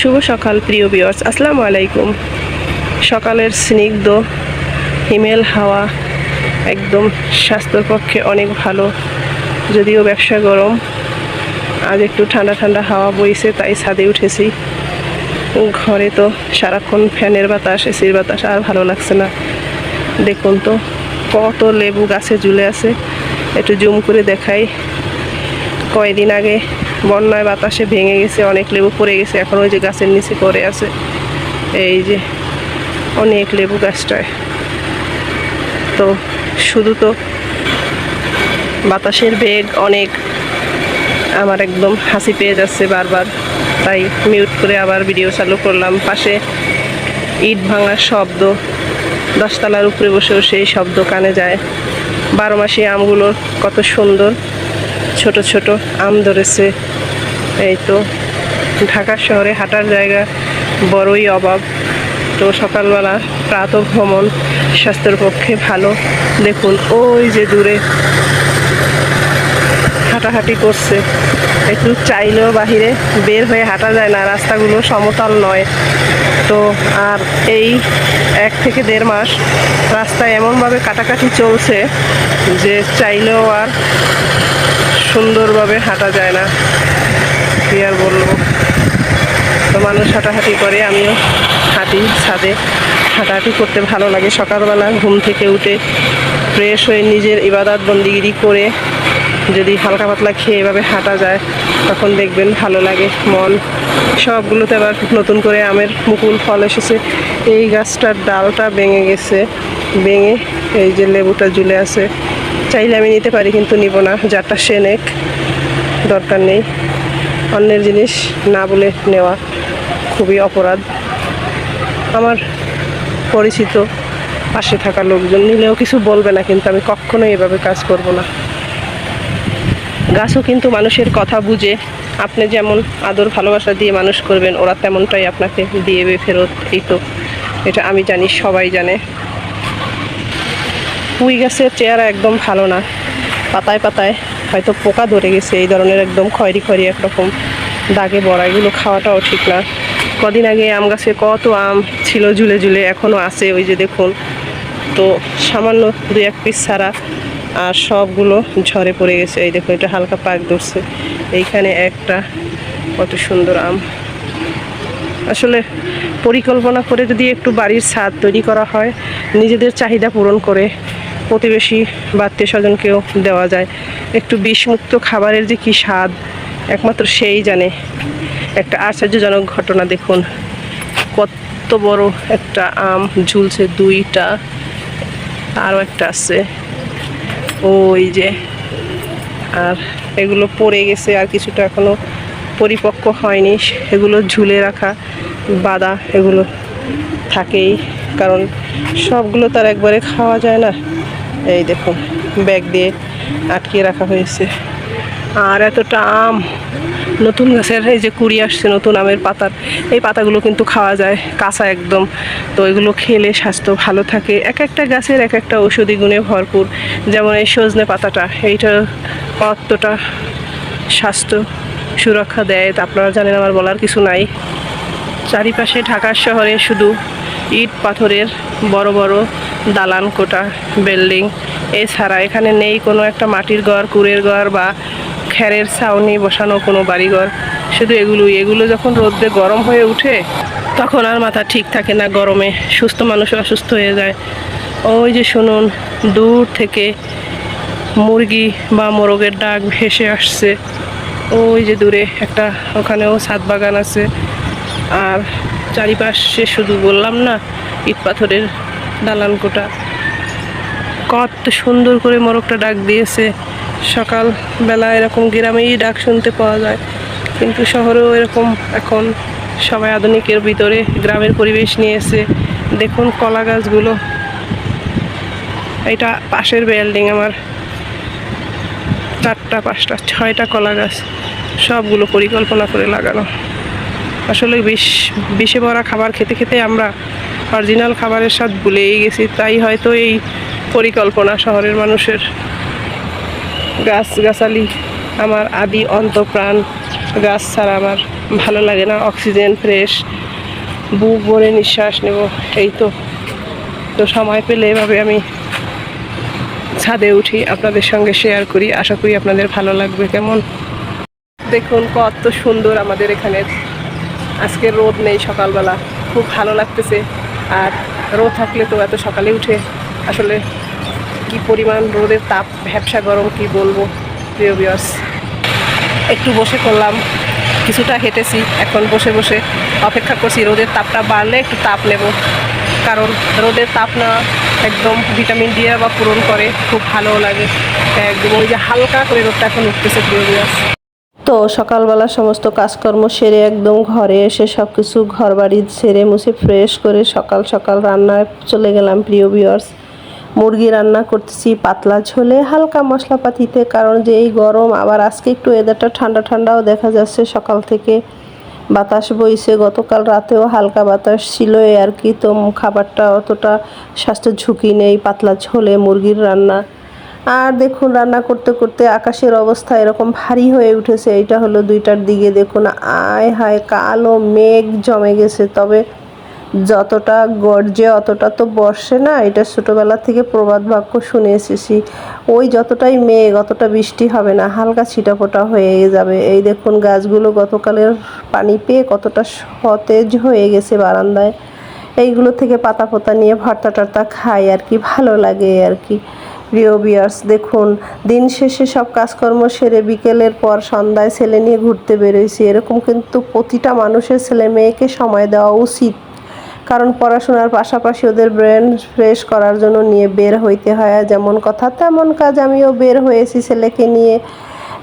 শুভ সকাল প্রিয় ভিউয়ার্স, আসসালামু আলাইকুম। সকালের স্নিগ্ধ হিমেল হাওয়া একদম স্বাস্থ্যের পক্ষে অনেক ভালো। যদিও ব্যবসা গরম, আজ একটু ঠান্ডা ঠান্ডা হাওয়া বইছে, তাই ছাদে উঠেছি। ঘরে তো সারাক্ষণ ফ্যানের বাতাস, এসির বাতাস, আর ভালো লাগছে না। দেখুন তো কত লেবু গাছে ঝুলে আছে, একটু জুম করে দেখাই। কয়েকদিন আগে বন্যায় বাতাসে ভেঙে গেছে, অনেক লেবু পড়ে গেছে, এখন ওই যে গাছের নিচে পড়ে আছে। এই যে অনেক লেবু গাছটায়। তো শুধু তো বাতাসের বেগ অনেক, আমার একদম হাসি পেয়ে যাচ্ছে বারবার, তাই মিউট করে আবার ভিডিও চালু করলাম। পাশে ইট ভাঙার শব্দ, 10 তলার উপরে বসেও সেই শব্দ কানে যায়। 12 মাসি আমগুলোর কত সুন্দর ছোট ছোট আম ধরেছে। এই তো ঢাকা শহরে হাঁটার জায়গা বড়ই অভাব। তো সকালবেলা প্রাতঃভ্রমণ স্বাস্থ্যের পক্ষে ভালো। দেখুন ওই যে দূরে হাঁটাহাঁটি করছে, একটু চাইলেও বাহিরে বের হয়ে হাঁটা যায় না, রাস্তাগুলো সমতল নয়। তো আর এই 1 থেকে 1.5 মাস রাস্তায় এমনভাবে কাটাকাটি চলছে যে চাইলেও আর সুন্দরভাবে হাঁটা যায় না, কি আর বলবো। তো মানুষ হাঁটাহাঁটি করে, আমিও হাঁটি। ছাদে হাঁটাহাঁটি করতে ভালো লাগে। সকালবেলা ঘুম থেকে উঠে ফ্রেশ হয়ে নিজের ইবাদত বন্দিগিরি করে যদি হালকা পাতলা খেয়ে এভাবে হাঁটা যায়, তখন দেখবেন ভালো লাগে মন। সবগুলোতে আবার নতুন করে আমের মুকুল ফল এসেছে। এই গাছটার ডালটা ভেঙে গেছে, ভেঙে এই যে লেবুটা ঝুলে আছে। চাইলে আমি নিতে পারি, কিন্তু নিব না, যারটা সে নেক, দরকার নেই। অন্যের জিনিস না বলে নেওয়া খুবই অপরাধ। আমার পরিচিত পাশে থাকা লোকজন নিলেও কিছু বলবে না, কিন্তু আমি কখনোই এভাবে কাজ করব না। গাছও কিন্তু মানুষের কথা বুঝে। আপনি যেমন আদর ভালোবাসা দিয়ে মানুষ করবেন, ওরা তেমনটাই আপনাকে দিয়ে ফেরত। এই তো এটা আমি জানি, সবাই জানে। পুঁই গাছের চেহারা একদম ভালো না, পাতায় পাতায় হয়তো পোকা ধরে গেছে, এই ধরনের একদম খয়েরি খয়েরি একরকম দাগে ভরা। এগুলো খাওয়াটাও ঠিক না। কদিন আগে আম গাছে কত আম ছিল ঝুলে ঝুলে, এখনও আছে, ওই যে দেখুন। তো সামান্য 2-1 পিস ছাড়া আর সবগুলো ঝরে পড়ে গেছে। এই দেখুন, এটা হালকা পাক ধরছে। এইখানে একটা কত সুন্দর আম। আসলে পরিকল্পনা করে যদি একটু বাড়ির ছাদ তৈরি করা হয়, নিজেদের চাহিদা পূরণ করে প্রতিবেশী বা আত্মীয় স্বজনকেও দেওয়া যায়। একটু বিষমুক্ত খাবারের যে কী স্বাদ, একমাত্র সেই জানে। একটা আশ্চর্যজনক ঘটনা দেখুন, কত বড় একটা আম ঝুলছে, 2টা, আরও একটা আছে ওই যে। আর এগুলো পড়ে গেছে, আর কিছুটা এখনও পরিপক্ক হয়নি। এগুলো ঝুলে রাখা বাদা, এগুলো থাকেই, কারণ সবগুলো তার একবারে খাওয়া যায় না। এই দেখুন ব্যাগ দিয়ে আটকিয়ে রাখা হয়েছে। আর এতটা আম, নতুন গাছের এই যে কুড়ি আসছে নতুন আমের পাতার, এই পাতাগুলো কিন্তু খাওয়া যায় কাঁচা একদম। তো এগুলো খেলে স্বাস্থ্য ভালো থাকে। এক একটা গাছের এক একটা ঔষধি গুণে ভরপুর। যেমন এই সজনে পাতাটা, এইটা কতটা স্বাস্থ্য সুরক্ষা দেয় তা আপনারা জানেন, আমার বলার কিছু নাই। চারিপাশে ঢাকার শহরে শুধু ইট পাথরের বড় বড় দালান কোটা বিল্ডিং, এছাড়া এখানে নেই কোনো একটা মাটির ঘর, কুড়ের ঘর বা খেরের ছাউনি বসানো কোনো বাড়িঘর। শুধু এগুলো যখন রোদে গরম হয়ে উঠে, তখন আর মাথা ঠিক থাকে না। গরমে সুস্থ মানুষ অসুস্থ হয়ে যায়। ওই যে শুনুন, দূর থেকে মুরগি বা মোরগের ডাক ভেসে আসছে। ওই যে দূরে একটা, ওখানেও ছাদ বাগান আছে। আর চারিপাশে শুধু বললাম না, ইট পাথরের দালান কোটা। কত সুন্দর করে মোরগটা ডাক দিয়েছে। সকালবেলা এরকম গ্রামেই ডাক শুনতে পাওয়া যায়, কিন্তু শহরেও এরকম এখন সবাই আধুনিকের ভিতরে গ্রামের পরিবেশ নিয়েছে। দেখুন কলা গাছগুলো, এটা পাশের বিল্ডিং আমার, 4টা 5টা 6টা কলা গাছ, সবগুলো পরিকল্পনা করে লাগানো। আসলে বিষে ভরা খাবার খেতে খেতে আমরা অরিজিনাল খাবারের স্বাদ ভুলেই গেছি, তাই হয়তো এই পরিকল্পনা শহরের মানুষের। গাছগাছালি আমার আদি অন্তপ্রাণ। গাছ ছাড়া আমার ভালো লাগে না, অক্সিজেন ফ্রেশ, বুক ভরে নিঃশ্বাস নেব। এই তো তো সময় পেলে এভাবে আমি ছাদে উঠি, আপনাদের সঙ্গে শেয়ার করি, আশা করি আপনাদের ভালো লাগবে। কেমন দেখুন কত সুন্দর আমাদের এখানে আজকে রোদ নেই, সকালবেলা খুব ভালো লাগতেছে। আর রোদ থাকলে তো এত সকালে উঠে আসলে কি পরিমাণ রোদের তাপ, ভ্যাপসা গরম কি বলবো। প্রিয় ভিউয়ার্স, একটু বসে করলাম, কিছুটা হেঁটেছি, এখন বসে বসে অপেক্ষা করছি রোদের তাপটা বাড়লে একটু তাপ নেব, কারণ রোদের তাপ না একদম ভিটামিন ডি বা পূরণ করে, খুব ভালো লাগে একদম। ওই যে হালকা করে রোদটা এখন উঠতেছে প্রিয় ভিউয়ার্স। তো সকালবেলা সমস্ত কাজকর্ম সেরে একদম ঘরে এসে সব কিছু ঘর বাড়ি ছেড়ে মুছে ফ্রেশ করে সকাল সকাল রান্নায় চলে গেলাম প্রিয় ভিউয়ার্স। মুরগি রান্না করতেছি পাতলা ঝোলে হালকা মশলাপাতিতে, কারণ যে এই গরম, আবার আজকে একটু ওয়েদারটা ঠান্ডা ঠান্ডাও দেখা যাচ্ছে, সকাল থেকে বাতাস বইছে, গতকাল রাতেও হালকা বাতাস ছিল আর কি। তো খাবারটা অতটা স্বাস্থ্য ঝুঁকি নেই, পাতলা ঝোলে মুরগির রান্না। আর দেখুন রান্না করতে করতে আকাশের অবস্থা এরকম ভারী হয়ে উঠেছে, এটা হলো 2টার দিকে, দেখুন আয় হায় কালো মেঘ জমে গেছে। তবে যতটা গর্জে অতটা তো বর্ষে না, এটা ছোটোবেলা থেকে প্রবাদ বাক্য শুনে এসেছি। ওই যতটাই মেঘ অতটা বৃষ্টি হবে না, হালকা ছিটাফোটা হয়ে যাবে। এই দেখুন গাছগুলো গতকালের পানি পেয়ে কতটা সতেজ হয়ে গেছে বারান্দায়। এইগুলো থেকে পাতা পোতা নিয়ে ভর্তা টর্তা খাই আর কি, ভালো লাগে আর কি। প্রিয় ভিউয়ার্স, দেখুন দিন শেষে সব কাজকর্ম সেরে বিকেলের পর সন্ধ্যায় ছেলে নিয়ে ঘুরতে বেরোইছি। এরকম কিন্তু প্রতিটা মানুষের ছেলে মেয়েকে সময় দেওয়া উচিত, কারণ পড়াশোনার পাশাপাশি ওদের ব্রেন ফ্রেশ করার জন্য নিয়ে বের হইতে হয়। যেমন কথা তেমন কাজ, আমিও বের হয়েছি ছেলেকে নিয়ে।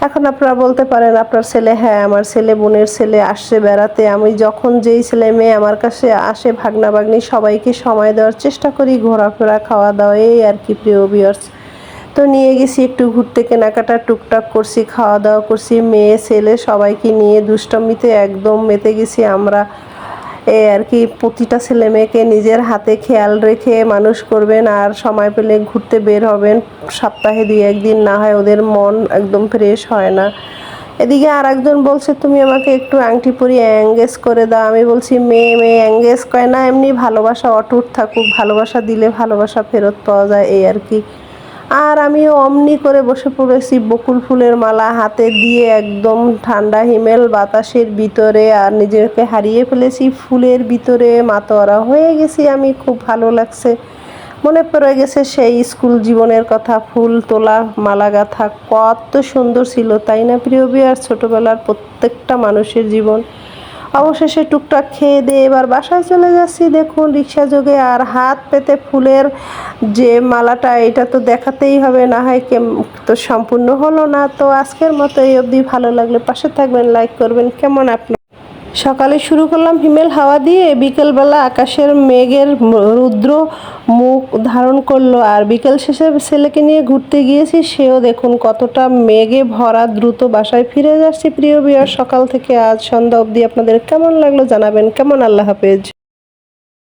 এখন আপনারা বলতে পারেন আপনার ছেলে, হ্যাঁ আমার ছেলে, বোনের ছেলে আসছে বেড়াতে। আমি যখন যেই ছেলে মেয়ে আমার কাছে আসে, ভাগনা ভাগ্নি সবাইকে সময় দেওয়ার চেষ্টা করি, ঘোরাফেরা খাওয়া দাওয়া এই আর কি প্রিয় ভিউয়ার্স। তো নিয়ে গেছি একটু ঘুরতে, কেনাকাটা টুকটাক করছি, খাওয়া দাওয়া করছি, মেয়ে ছেলে সবাইকে নিয়ে দুষ্টমিতে একদম মেতে গেছি আমরা। এই আর কি, প্রতিটা ছেলে মেয়েকে নিজের হাতে খেয়াল রেখে মানুষ করবেন, আর সময় পেলে ঘুরতে বের হবেন। সপ্তাহে 2-1 দিন না হয় ওদের মন একদম ফ্রেশ হয় না। এদিকে আর একজন বলছে তুমি আমাকে একটু আংটি পরিয়ে এঙ্গেজ করে দাও। আমি বলছি মেয়ে মেয়ে এঙ্গেজ করে না, এমনি ভালোবাসা অটুট থাকুক, ভালোবাসা দিলে ভালোবাসা ফেরত পাওয়া যায় এই আর কি। আর আমিও অমনি করে বসে পড়েছি বকুল ফুলের মালা হাতে দিয়ে, একদম ঠান্ডা হিমেল বাতাসের ভিতরে, আর নিজেকে হারিয়ে ফেলেছি ফুলের ভিতরে, মাতোয়ারা হয়ে গেছি আমি। খুব ভালো লাগছে, মনে পড়ে গেছে সেই স্কুল জীবনের কথা, ফুল তোলা মালা গাঁথা কত সুন্দর ছিল, তাই না প্রিয় ভিউয়ার? ছোটোবেলার প্রত্যেকটা মানুষের জীবন। অবশেষে টুকটাক খেয়ে দিয়ে এবার বাসায় চলে যাচ্ছি, দেখুন রিক্সা যোগে। আর হাত পেতে ফুলের যে মালাটা, এটা তো দেখাতেই হবে, না হয় তো সম্পূর্ণ হলো না। তো আজকের মতো এই অবধি, ভালো লাগলে পাশে থাকবেন, লাইক করবেন। কেমন আপনি? সকালে শুরু করলাম হিমেল হাওয়া দিয়ে, বিকেলবেলা আকাশের মেঘের রুদ্র মুখ ধারণ করলো। আর বিকেল শেষে ছেলেকে নিয়ে ঘুরতে গিয়েছি, সেও দেখুন কতটা মেঘে ভরা, দ্রুত বাসায় ফিরে যাচ্ছি প্রিয় ভিউয়ার। সকাল থেকে আজ সন্ধ্যা অবধি আপনাদের কেমন লাগলো জানাবেন। কেমন? আল্লাহ হাফেজ।